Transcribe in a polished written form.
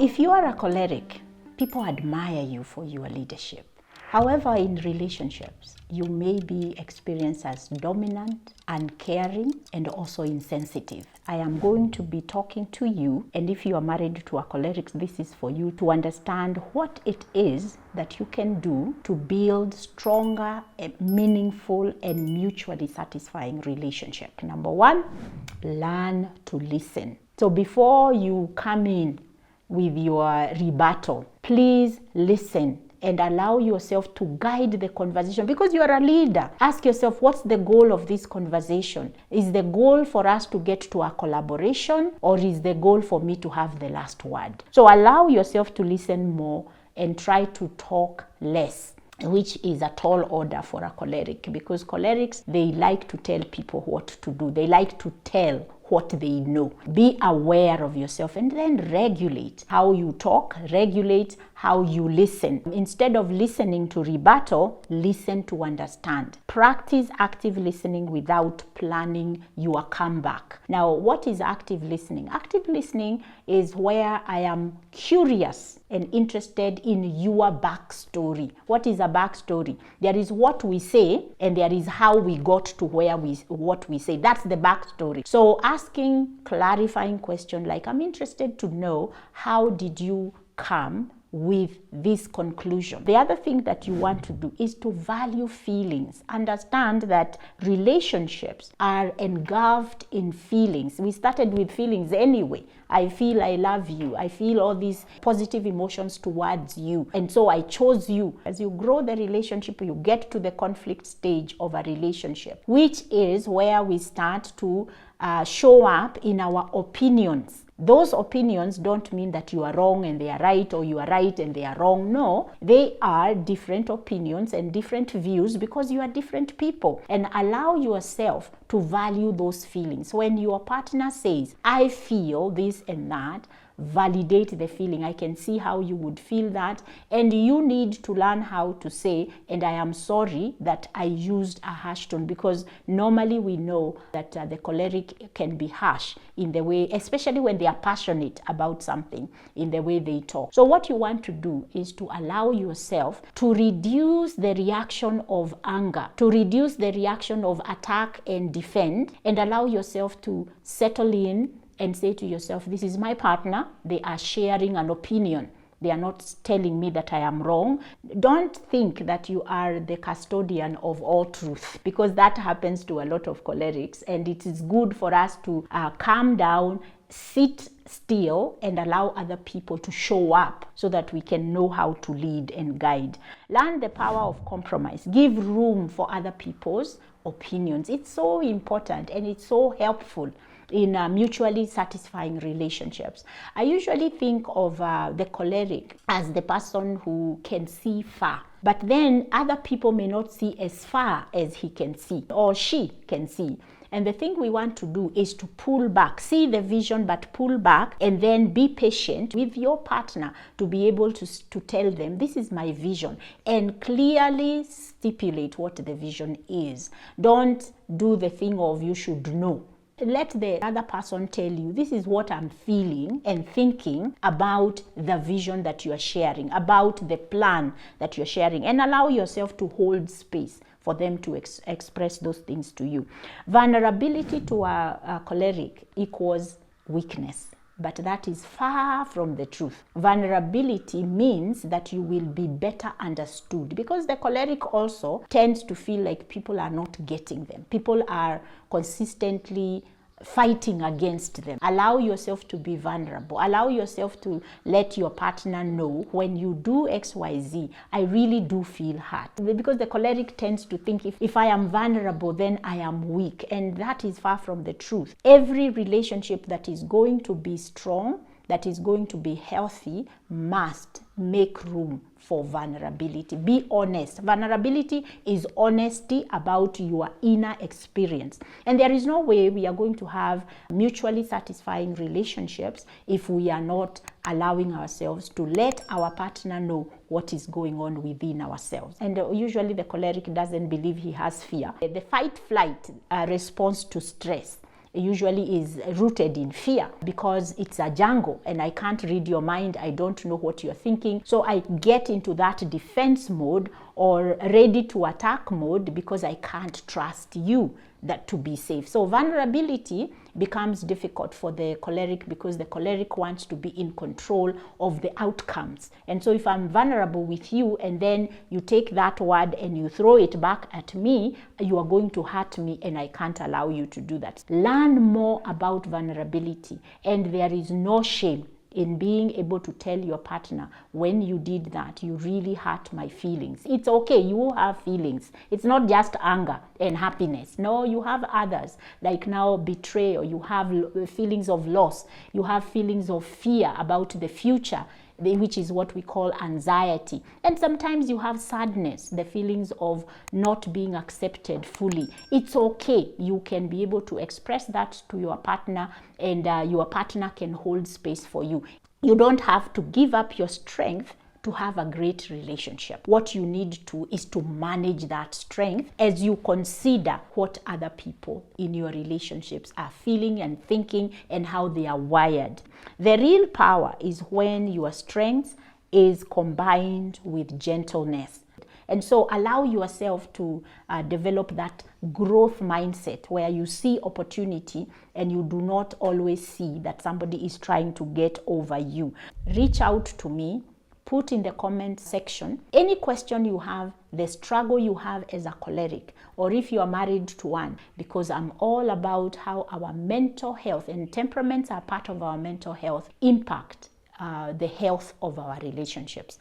if you are a choleric, people admire you for your leadership. However, in relationships, you may be experienced as dominant, uncaring, and also insensitive. I am going to be talking to you, and if you are married to a choleric, this is for you to understand what it is that you can do to build stronger, meaningful, and mutually satisfying relationship. Number one, learn to listen. So before you come in with your rebuttal, please listen and allow yourself to guide the conversation, because you are a leader. Ask yourself, what's the goal of this conversation? Is the goal for us to get to a collaboration, or is the goal for me to have the last word? So allow yourself to listen more and try to talk less, which is a tall order for a choleric, because cholerics, they like to tell people what to do. They like to tell what they know. Be aware of yourself and then regulate how you talk, regulate how you listen. Instead of listening to rebuttal, listen to understand. Practice active listening without planning your comeback. Now, what is active listening? Active listening is where I am curious and interested in your backstory. What is a backstory? There is what we say, and there is how we got to what we say. That's the backstory. So asking clarifying question like, I'm interested to know, how did you come with this conclusion? The other thing that you want to do is to value feelings. Understand that relationships are engulfed in feelings. We started with feelings anyway. I feel I love you. I feel all these positive emotions towards you. And so I chose you. As you grow the relationship, you get to the conflict stage of a relationship, which is where we start to show up in our opinions. Those opinions don't mean that you are wrong and they are right, or you are right and they are wrong. No, they are different opinions and different views because you are different people. And allow yourself to value those feelings. When your partner says, I feel this and that, validate the feeling. I can see how you would feel that, and you need to learn how to say, and I am sorry that I used a harsh tone, because normally we know that the choleric can be harsh in the way, especially when they are passionate about something, in the way they talk. So what you want to do is to allow yourself to reduce the reaction of anger, to reduce the reaction of attack and defend, and allow yourself to settle in and say to yourself, this is my partner. They are sharing an opinion. They are not telling me that I am wrong. Don't think that you are the custodian of all truth, because that happens to a lot of cholerics. And it is good for us to calm down, sit still, and allow other people to show up so that we can know how to lead and guide. Learn the power of compromise. Give room for other people's opinions. It's so important and it's so helpful in mutually satisfying relationships. I usually think of the choleric as the person who can see far, but then other people may not see as far as he can see or she can see. And the thing we want to do is to pull back, see the vision, but pull back, and then be patient with your partner to be able to tell them, this is my vision, and clearly stipulate what the vision is. Don't do the thing of you should know. Let the other person tell you, this is what I'm feeling and thinking about the vision that you are sharing, about the plan that you're sharing, and allow yourself to hold space for them to express those things to you. Vulnerability to a choleric equals weakness, but that is far from the truth. Vulnerability means that you will be better understood, because the choleric also tends to feel like people are not getting them. People are consistently fighting against them. Allow yourself to be vulnerable. Allow yourself to let your partner know, when you do XYZ, I really do feel hurt. Because the choleric tends to think, if I am vulnerable, then I am weak. And that is far from the truth. Every relationship that is going to be strong, that is going to be healthy, must make room for vulnerability. Be honest. Vulnerability is honesty about your inner experience. And there is no way we are going to have mutually satisfying relationships if we are not allowing ourselves to let our partner know what is going on within ourselves. And usually the choleric doesn't believe he has fear. The fight-flight response to stress usually is rooted in fear, because it's a jungle and I can't read your mind. I don't know what you're thinking. So I get into that defense mode or ready to attack mode because I can't trust you that to be safe. So vulnerability becomes difficult for the choleric because the choleric wants to be in control of the outcomes. And so if I'm vulnerable with you and then you take that word and you throw it back at me, you are going to hurt me, and I can't allow you to do that. Learn more about vulnerability, and there is no shame in being able to tell your partner, when you did that, you really hurt my feelings. It's okay, you have feelings. It's not just anger and happiness. No, you have others, like now betrayal. You have feelings of loss. You have feelings of fear about the future, which is what we call anxiety. And sometimes you have sadness, the feelings of not being accepted fully. It's okay. You can be able to express that to your partner, and your partner can hold space for you. You don't have to give up your strength to have a great relationship. What you need to is to manage that strength as you consider what other people in your relationships are feeling and thinking and how they are wired. The real power is when your strength is combined with gentleness. And so allow yourself to develop that growth mindset where you see opportunity and you do not always see that somebody is trying to get over you. Reach out to me. Put in the comment section any question you have, the struggle you have as a choleric, or if you are married to one, because I'm all about how our mental health and temperaments are part of our mental health impact the health of our relationships.